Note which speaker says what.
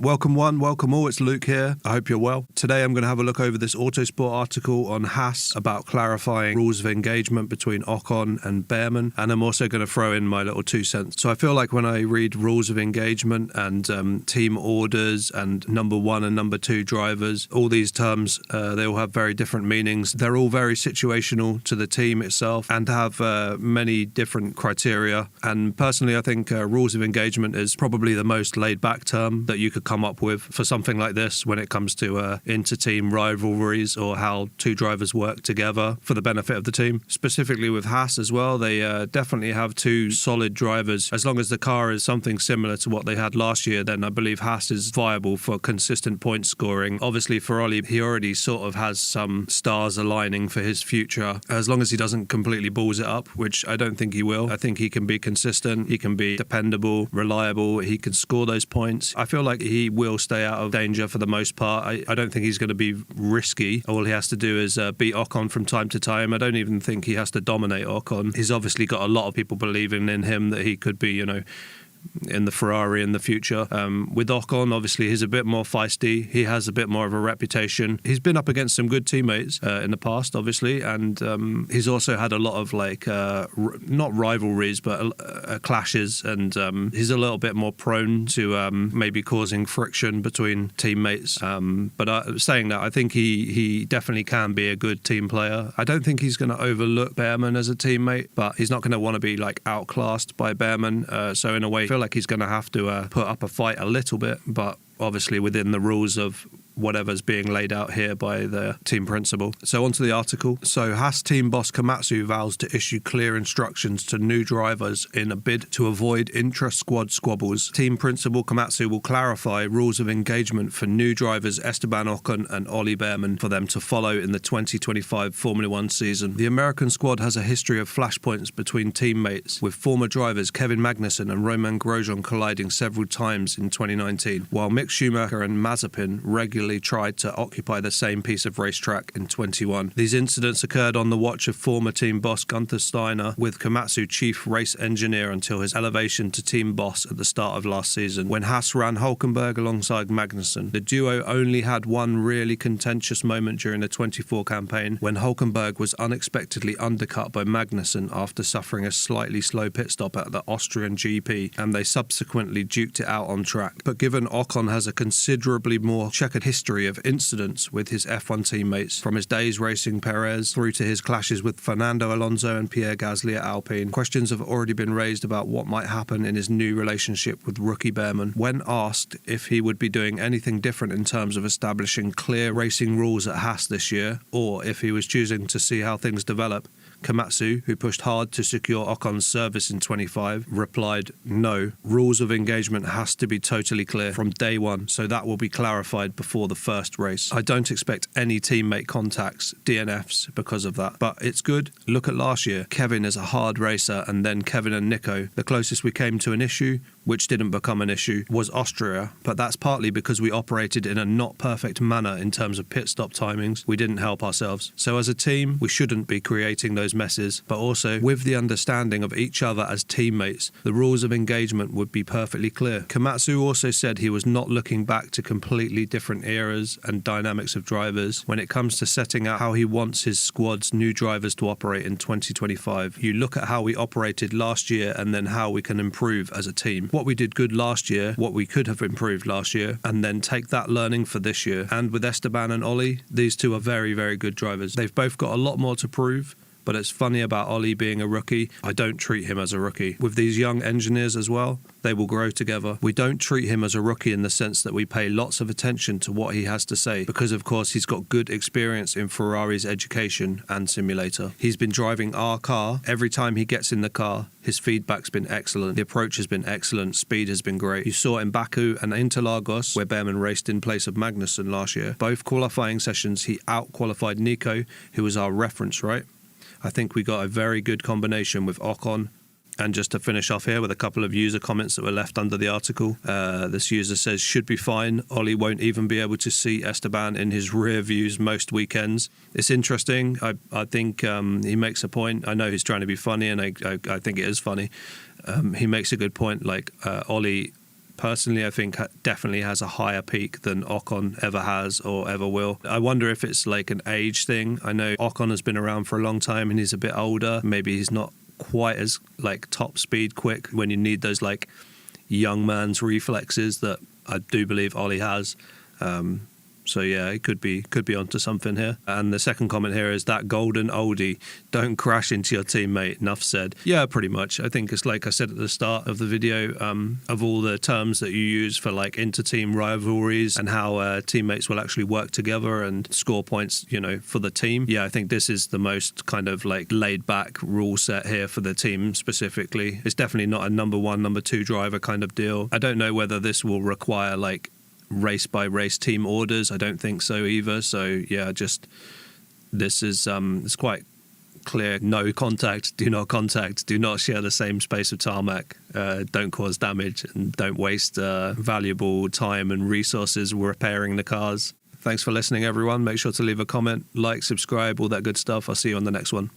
Speaker 1: Welcome one, welcome all, it's Luke here. I hope you're well. Today I'm going to have a look over this Autosport article on Haas about clarifying rules of engagement between Ocon and Bearman, and I'm also going to throw in my little 2 cents. So I feel like when I read rules of engagement and team orders and number one and number two drivers, all these terms, they all have very different meanings. They're all very situational to the team itself and have many different criteria. And personally, I think rules of engagement is probably the most laid-back term that you could come up with for something like this when it comes to inter-team rivalries or how two drivers work together for the benefit of the team. Specifically with Haas as well, they definitely have two solid drivers. As long as the car is something similar to what they had last year, then I believe Haas is viable for consistent point scoring. Obviously for Ollie, he already sort of has some stars aligning for his future, as long as he doesn't completely balls it up, which I don't think he will. I think he can be consistent, he can be dependable, reliable, he can score those points. I feel like he will stay out of danger for the most part. I don't think he's going to be risky. All he has to do is beat Ocon from time to time. I don't even think he has to dominate Ocon. He's obviously got a lot of people believing in him that he could be, in the Ferrari in the future. With Ocon, obviously, he's a bit more feisty. He has a bit more of a reputation. He's been up against some good teammates in the past, obviously, and he's also had a lot of not rivalries, but clashes, and he's a little bit more prone to maybe causing friction between teammates. But saying that, I think he definitely can be a good team player. I don't think he's going to overlook Bearman as a teammate, but he's not going to want to be outclassed by Bearman. So in a way, I feel like he's going to have to put up a fight a little bit, but obviously within the rules of whatever's being laid out here by the team principal. So onto the article. So Haas team boss Komatsu vows to issue clear instructions to new drivers in a bid to avoid intra-squad squabbles. Team principal Komatsu will clarify rules of engagement for new drivers Esteban Ocon and Ollie Bearman for them to follow in the 2025 Formula One season. The American squad has a history of flashpoints between teammates, with former drivers Kevin Magnussen and Romain Grosjean colliding several times in 2019, while Mick Schumacher and Mazepin regularly tried to occupy the same piece of racetrack in 21. These incidents occurred on the watch of former team boss Gunther Steiner, with Komatsu chief race engineer until his elevation to team boss at the start of last season, when Haas ran Hülkenberg alongside Magnussen. The duo only had one really contentious moment during the 24 campaign, when Hülkenberg was unexpectedly undercut by Magnussen after suffering a slightly slow pit stop at the Austrian GP, and they subsequently duked it out on track. But given Ocon has a considerably more checkered history of incidents with his F1 teammates, from his days racing Perez through to his clashes with Fernando Alonso and Pierre Gasly at Alpine, questions have already been raised about what might happen in his new relationship with rookie Bearman. When asked if he would be doing anything different in terms of establishing clear racing rules at Haas this year, or if he was choosing to see how things develop, Komatsu, who pushed hard to secure Ocon's service in 25, replied, "No, rules of engagement has to be totally clear from day one, so that will be clarified before the first race. I don't expect any teammate contacts, DNFs, because of that. But it's good. Look at last year. Kevin is a hard racer, and then Kevin and Nico. The closest we came to an issue, which didn't become an issue, was Austria, but that's partly because we operated in a not perfect manner in terms of pit stop timings. We didn't help ourselves. So as a team, we shouldn't be creating those messes, but also with the understanding of each other as teammates, the rules of engagement would be perfectly clear." Komatsu also said he was not looking back to completely different eras and dynamics of drivers when it comes to setting out how he wants his squad's new drivers to operate in 2025. You look at how we operated last year and then how we can improve as a team. What we did good last year, what we could have improved last year, and then take that learning for this year. And with Esteban and Ollie, these two are very, very good drivers. They've both got a lot more to prove. But it's funny about Ollie being a rookie. I don't treat him as a rookie. With these young engineers as well, they will grow together. We don't treat him as a rookie in the sense that we pay lots of attention to what he has to say, because of course he's got good experience in Ferrari's education and simulator. He's been driving our car. Every time he gets in the car, his feedback's been excellent. The approach has been excellent. Speed has been great. You saw in Baku and Interlagos, where Bearman raced in place of Magnussen last year. Both qualifying sessions, he out-qualified Nico, who was our reference, right? I think we got a very good combination with Ocon. And just to finish off here with a couple of user comments that were left under the article. This user says, "Should be fine. Ollie won't even be able to see Esteban in his rear views most weekends." It's interesting. I think he makes a point. I know he's trying to be funny, and I think it is funny. He makes a good point. Ollie personally I think definitely has a higher peak than Ocon ever has or ever will. I wonder if it's like an age thing. I know Ocon has been around for a long time and he's a bit older. Maybe he's not quite as like top speed quick when you need those like young man's reflexes that I do believe Ollie has. So yeah, it could be onto something here. And the second comment here is that golden oldie, don't crash into your teammate, enough said. Yeah, pretty much. I think it's like I said at the start of the video, of all the terms that you use for like inter-team rivalries and how teammates will actually work together and score points, you know, for the team. Yeah, I think this is the most kind of like laid back rule set here for the team specifically. It's definitely not a number one, number two driver kind of deal. I don't know whether this will require like race by race team orders. I don't think so either. So yeah, just this is it's quite clear. No contact, do not share the same space of tarmac, don't cause damage, and don't waste valuable time and resources repairing the cars. Thanks for listening, everyone. Make sure to leave a comment, like, subscribe, all that good stuff. I'll see you on the next one.